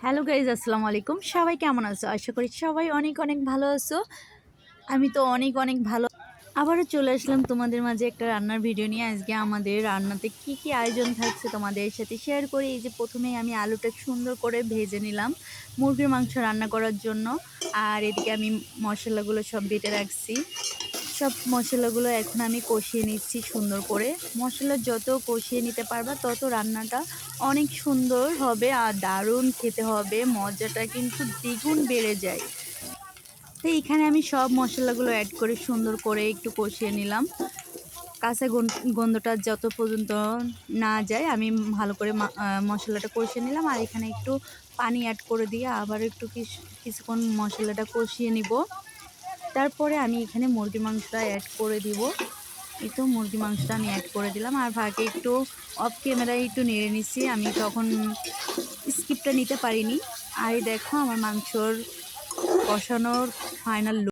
Hello guys, আসসালামু আলাইকুম। সবাই কেমন আছো? আশা করি সবাই অনেক অনেক ভালো আছো। আমি তো অনেক অনেক ভালো। আবারও চলে আসলাম তোমাদের মাঝে একটা রান্নার ভিডিও নিয়ে। আজকে আমাদের রান্নাতে কি কি আয়োজন থাকছে তোমাদের সাথে শেয়ার করি। এই যে প্রথমেই আমি আলুটা সুন্দর করে ভেজে নিলাম মুরগির মাংস রান্না করার জন্য। আর এদিকে আমি মশলাগুলো সব বেটে রাখছি। সব মশলাগুলো এখন আমি কষিয়ে নিচ্ছি সুন্দর করে। মশলা যত কষিয়ে নিতে পারবা তত রান্নাটা অনেক সুন্দর হবে আর দারুণ খেতে হবে, মজাটা কিন্তু দ্বিগুণ বেড়ে যায়। তো এইখানে আমি সব মশলাগুলো অ্যাড করে সুন্দর করে একটু কষিয়ে নিলাম। কাঁচা গন্ধটা যত পর্যন্ত না যায় আমি ভালো করে মশলাটা কষিয়ে নিলাম। আর এখানে একটু পানি অ্যাড করে দিয়ে আবার একটু কিছুক্ষণ মশলাটা কষিয়ে নিব। তারপরে আমি এখানে মুরগির মাংসটা অ্যাড করে দিব। এই তো মুরগি মাংসটা আমি অ্যাড করে দিলাম। আর ভাগে একটু অফ ক্যামেরায় একটু নেড়ে নিচ্ছি, আমি তখন স্কিপটা নিতে পারিনি। আর এই দেখো আমার মাংসর কষানোর ফাইনাল